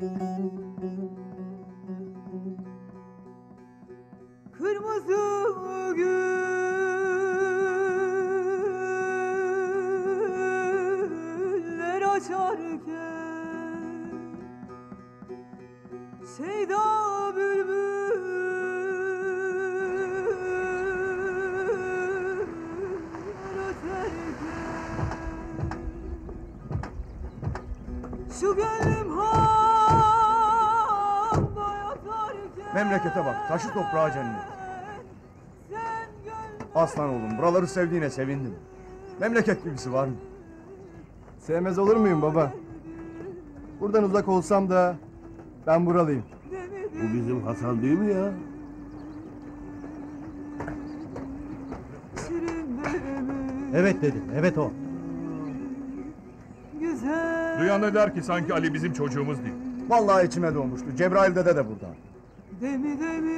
Kırmızı güller açarken Seyda bülbül öterken Şu gönlüm hamda yatarken Memlekete bak, taşı toprağı cennet. Aslan oğlum, buraları sevdiğine sevindim. Memleket gibisi var mı? Sevmez olur muyum baba? Buradan uzak olsam da ben buralıyım. Bu bizim Hasan değil mi ya? Evet dedim, evet o. Duyan da der ki sanki Ali bizim çocuğumuz değil. Vallahi içime doğmuştu. Cebrail dede de burada.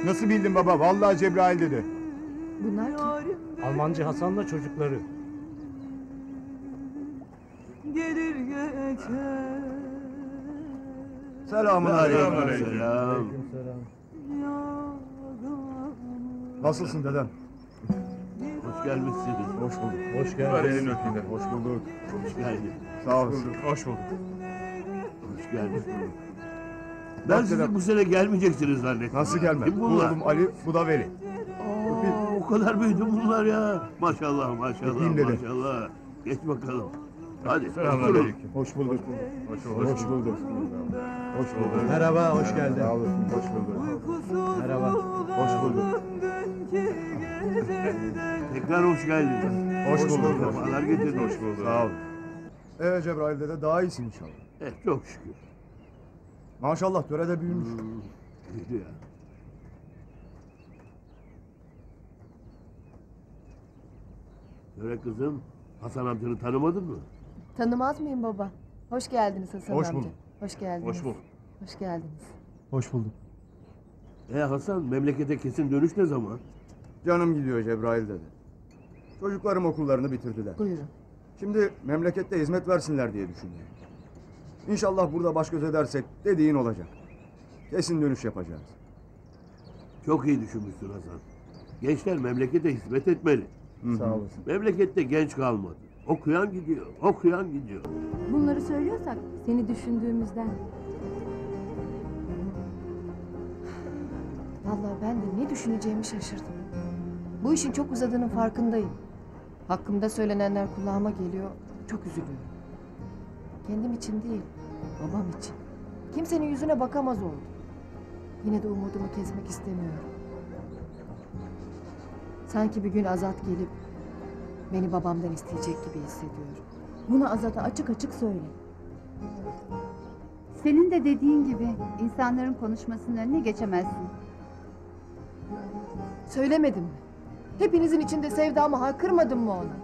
Nasıl bildin baba? Vallahi Cebrail dedi. Bunlar kim? Almancı Hasan'la çocukları. Gelir geçer Selamun aleyküm. Selam. Nasılsın dedem? Hoş gelmişsiniz. Hoş bulduk. Hoş Ver elini geldin. öpeyim de. Hoş bulduk. Hoş geldin. Sağ olasın. Hoş bulduk. Hoş geldin. Ben sizi bu sene gelmeyeceksiniz zannettim. Nasıl gelme? Kim Bu bunlar? oğlum Ali, bu da Veli. O kadar büyüdü bunlar ya. Maşallah maşallah Öpeyim dedi. maşallah. Geç bakalım. Hadi. Selamünaleyküm. Hoş bulduk. Hoş bulduk. Hoş bulduk. Hoş bulduk. Merhaba, hoş geldin. Sağ olasın. Hoş bulduk. Merhaba. Hoş bulduk. Tekrar hoş geldin. Hoş bulduk. Sefalar getirdin. Hoş bulduk. Sağ ol. Cebrail dede daha iyisin inşallah. Çok şükür. Maşallah törede büyümüş. Büyüdü ya. Töre kızım, Hasan amcanı tanımadın mı? Tanımaz mıyım baba? Hoş geldiniz Hasan Hoş amca. bulduk. Hoş geldiniz. Hoş bulduk. Hoş geldiniz. Hoş bulduk. Hasan, memlekete kesin dönüş ne zaman? Canım gidiyor Cebrail dede. Çocuklarım okullarını bitirdiler. Buyurun. Şimdi memlekette hizmet versinler diye düşünüyorum. İnşallah burada baş göz edersek dediğin olacak. Kesin dönüş yapacağız. Çok iyi düşünmüşsün Hasan. Gençler memlekete hizmet etmeli. Sağ olasın. Memlekette genç kalmadı. Okuyan gidiyor, okuyan gidiyor. Bunları söylüyorsak seni düşündüğümüzden. Vallahi ben de ne düşüneceğimi şaşırdım. Bu işin çok uzadığının farkındayım. Hakkımda söylenenler kulağıma geliyor. Çok üzülüyorum. Kendim için değil, babam için. Kimsenin yüzüne bakamaz oldum. Yine de umudumu kesmek istemiyorum. Sanki bir gün Azat gelip beni babamdan isteyecek gibi hissediyorum. Bunu Azat'a açık açık söyle. Senin de dediğin gibi insanların konuşmasının önüne geçemezsin. Söylemedim mi? Hepinizin içinde sevdamı haykırmadım mı ona?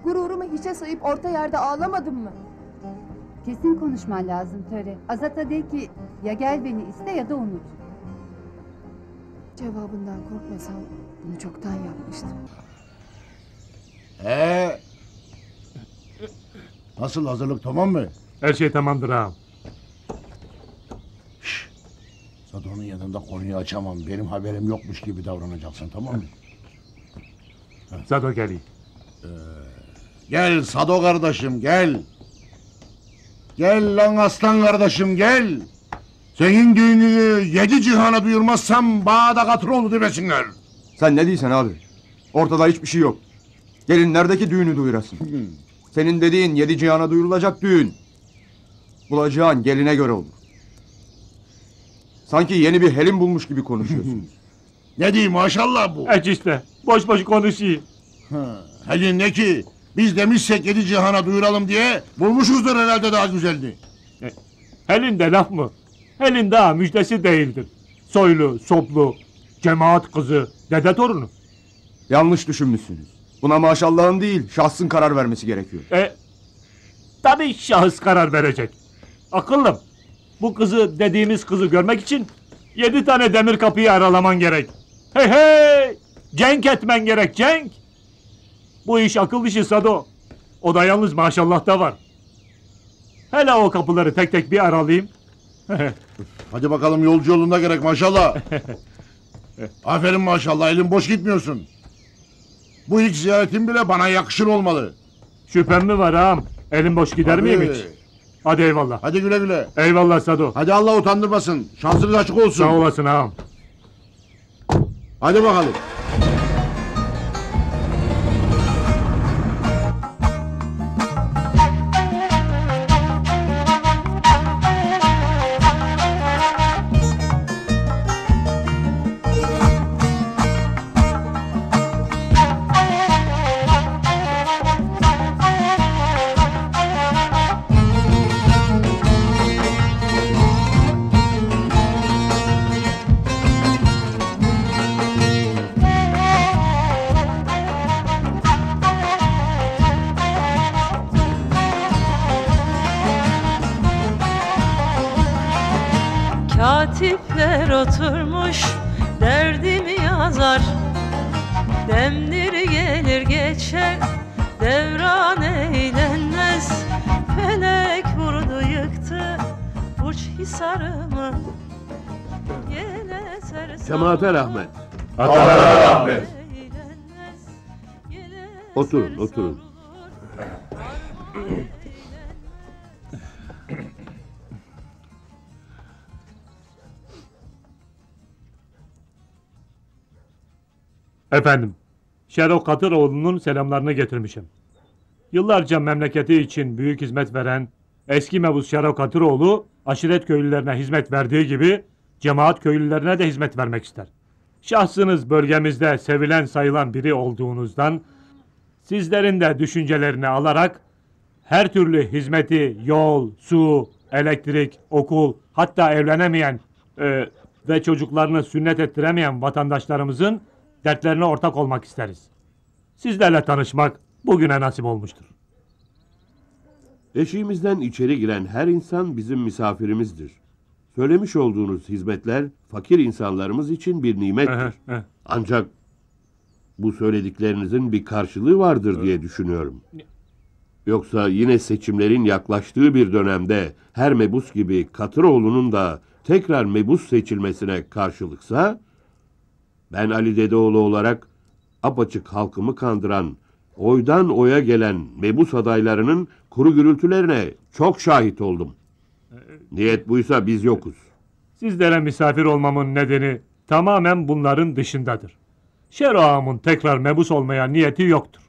Gururumu hiçe sayıp orta yerde ağlamadım mı? Kesin konuşman lazım Töre. Azat'a de ki ya gel beni iste ya da unut. Cevabından korkmasam bunu çoktan yapmıştım. Nasıl, hazırlık tamam mı? Her şey tamamdır ağam. Sado'nun yanında konuyu açamam. Benim haberim yokmuş gibi davranacaksın, tamam mı? Zado geliyor. Gel Sado kardeşim, gel. Gel lan aslan kardeşim, gel. Senin düğününü 7 cihana duyurmazsam bana da katır oldu demesinler. Sen ne diyorsun abi? Ortada hiçbir şey yok. Gelinlerdeki düğünü duyurasın. Senin dediğin 7 cihana duyurulacak düğün. Bulacağın geline göre olur. Sanki yeni bir helin bulmuş gibi konuşuyorsun. Ne diyeyim, maşallah bu. Hiç işte, boş boş konuşuyor. Helin ne ki? Biz demişsek 7 cihana duyuralım diye bulmuşuzdur herhalde daha güzeldi. Helinde laf mı? Helin daha müjdesi değildir. Soylu, soplu, cemaat kızı, dede torunu. Yanlış düşünmüşsünüz. Buna maşallahın değil, şahsın karar vermesi gerekiyor. Tabii şahıs karar verecek. Akıllım. Bu kızı, dediğimiz kızı görmek için 7 tane demir kapıyı aralaman gerek. Hey hey! Cenk etmen gerek, cenk! Bu iş akıl işi Sado. O da yalnız maşallah da var. Hele o kapıları tek tek bir aralayayım. Hadi bakalım yolcu yolunda gerek maşallah. Aferin maşallah elin boş gitmiyorsun. Bu ilk ziyaretin bile bana yakışır olmalı. Şüphem mi var ağam? Elim boş gider Hadi. miyim hiç? Hadi eyvallah. Hadi güle güle. Eyvallah Sado. Hadi Allah utandırmasın. Şansınız açık olsun. Sağ olasın ağam. Hadi bakalım. Katipler oturmuş derdimi yazar. Demdir gelir geçer devran eğlenmez. Felek vurdu yıktı uç hisarımı. Yel eser Cemaate rahmet. eğlenmez. Yel Oturun, eser oturun. savrulur. Efendim, Şerok Katıroğlu'nun selamlarını getirmişim. Yıllarca memleketi için büyük hizmet veren eski mebus Şerok Katıroğlu, aşiret köylülerine hizmet verdiği gibi cemaat köylülerine de hizmet vermek ister. Şahsınız bölgemizde sevilen sayılan biri olduğunuzdan sizlerin de düşüncelerini alarak her türlü hizmeti yol, su, elektrik, okul, hatta evlenemeyen ve çocuklarını sünnet ettiremeyen vatandaşlarımızın dertlerine ortak olmak isteriz. Sizlerle tanışmak bugüne nasip olmuştur. Eşiğimizden içeri giren her insan bizim misafirimizdir. Söylemiş olduğunuz hizmetler fakir insanlarımız için bir nimettir. Ancak bu söylediklerinizin bir karşılığı vardır diye düşünüyorum. Yoksa yine seçimlerin yaklaştığı bir dönemde her mebus gibi Katıroğlu'nun da tekrar mebus seçilmesine karşılıksa, ben Ali Dedeoğlu olarak apaçık halkımı kandıran, oydan oya gelen mebus adaylarının kuru gürültülerine çok şahit oldum. Niyet buysa biz yokuz. Sizlere misafir olmamın nedeni tamamen bunların dışındadır. Şero ağamın tekrar mebus olmaya niyeti yoktur.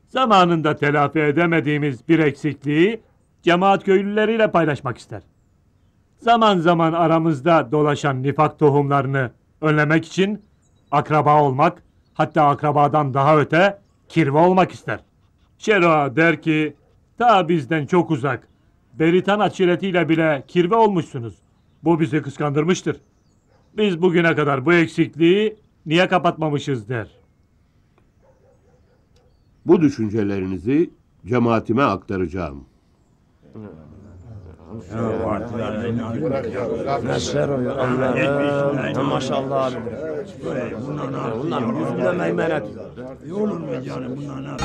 Zamanında telafi edemediğimiz bir eksikliği cemaat köylüleriyle paylaşmak ister. Zaman zaman aramızda dolaşan nifak tohumlarını önlemek için akraba olmak, hatta akrabadan daha öte kirve olmak ister. Şero ağa der ki, ta bizden çok uzak, Beritan aşiretiyle bile kirve olmuşsunuz. Bu bizi kıskandırmıştır. Biz bugüne kadar bu eksikliği niye kapatmamışız der. Bu düşüncelerinizi cemaatime aktaracağım. Maşallah abi. Bunlar yüzünde meymenet. Olur mu canım bunlar?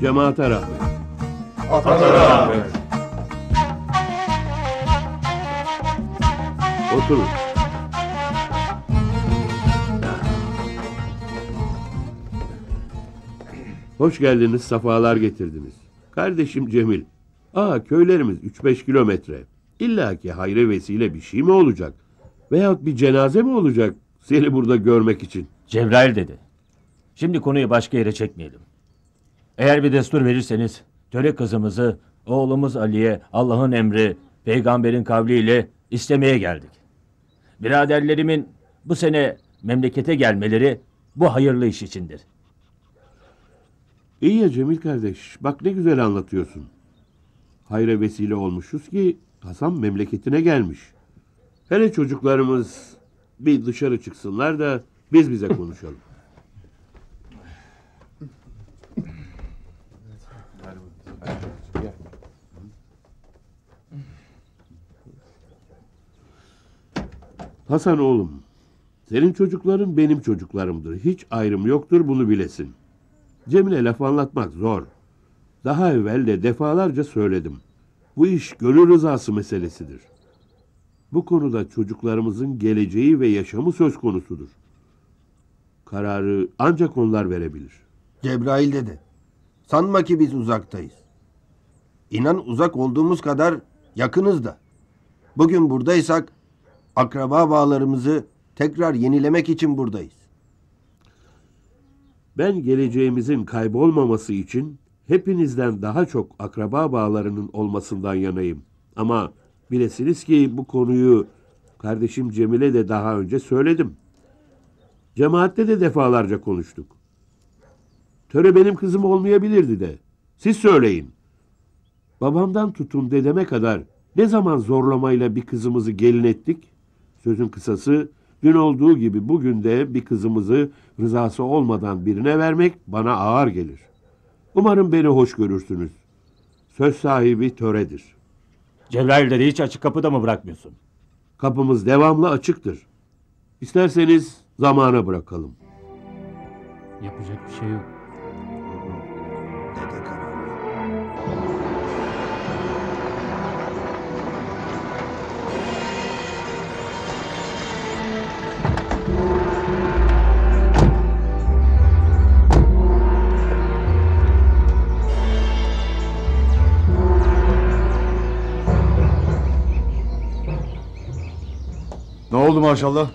Cemaate rahmet. Oturun. Hoş geldiniz, safalar getirdiniz. Kardeşim Cemil. Köylerimiz 3-5 kilometre. İlla ki hayra vesile bir şey mi olacak? Veyahut bir cenaze mi olacak seni burada görmek için? Cebrail dedi. Şimdi konuyu başka yere çekmeyelim. Eğer bir destur verirseniz töre kızımızı oğlumuz Ali'ye Allah'ın emri, peygamberin kavliyle istemeye geldik. Biraderlerimin bu sene memlekete gelmeleri bu hayırlı iş içindir. İyi ya Cemil kardeş, bak ne güzel anlatıyorsun. Hayra vesile olmuşuz ki Hasan memleketine gelmiş. Hele çocuklarımız bir dışarı çıksınlar da biz bize konuşalım. Hasan oğlum, Senin çocukların benim çocuklarımdır. Hiç ayrım yoktur, bunu bilesin. Cemile laf anlatmak zor. Daha evvel de defalarca söyledim. Bu iş gönül rızası meselesidir. Bu konuda çocuklarımızın geleceği ve yaşamı söz konusudur. Kararı ancak onlar verebilir. Cebrail dedi. Sanma ki biz uzaktayız. İnan uzak olduğumuz kadar yakınız da. Bugün buradaysak akraba bağlarımızı tekrar yenilemek için buradayız. Ben geleceğimizin kaybolmaması için hepinizden daha çok akraba bağlarının olmasından yanayım. Ama bilesiniz ki bu konuyu kardeşim Cemile de daha önce söyledim. Cemaatte de defalarca konuştuk. Töre benim kızım olmayabilirdi de. Siz söyleyin. Babamdan tutun dedeme kadar ne zaman zorlamayla bir kızımızı gelin ettik? Sözün kısası, dün olduğu gibi bugün de bir kızımızı rızası olmadan birine vermek bana ağır gelir. Umarım beni hoş görürsünüz. Söz sahibi töredir. Cebrail'leri hiç açık kapıda mı bırakmıyorsun? Kapımız devamlı açıktır. İsterseniz zamana bırakalım. Yapacak bir şey yok. Dede kararlı. Ne oldu maşallah?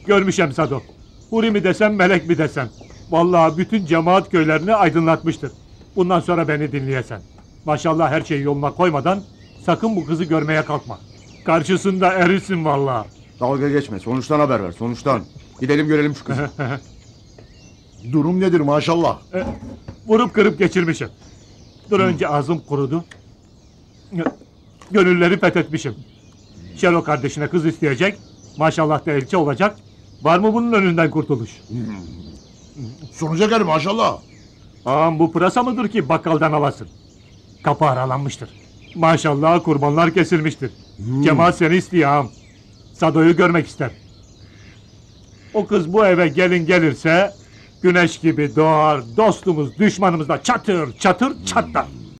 Görmüşem Sado. Huri mi desem, melek mi desem. Vallahi bütün cemaat köylerini aydınlatmıştır. Bundan sonra beni dinleyesen. Maşallah her şeyi yoluna koymadan sakın bu kızı görmeye kalkma. Karşısında erirsin vallahi. Dalga geçme. Sonuçtan haber ver. Sonuçtan. Gidelim görelim şu kızı. Durum nedir maşallah? Vurup kırıp geçirmişim. Dur önce ağzım kurudu. Gönülleri fethetmişim. Şero kardeşine kız isteyecek. Maşallah da elçi olacak. Var mı bunun önünden kurtuluş? Sonuca gel maşallah. Ağam bu pırasa mıdır ki bakkaldan alasın? Kapı aralanmıştır. Maşallah kurbanlar kesilmiştir. Cemaat seni istiyor ağam. Sado'yu görmek ister. O kız bu eve gelin gelirse güneş gibi doğar, dostumuz düşmanımız da çatır çatır çatlar.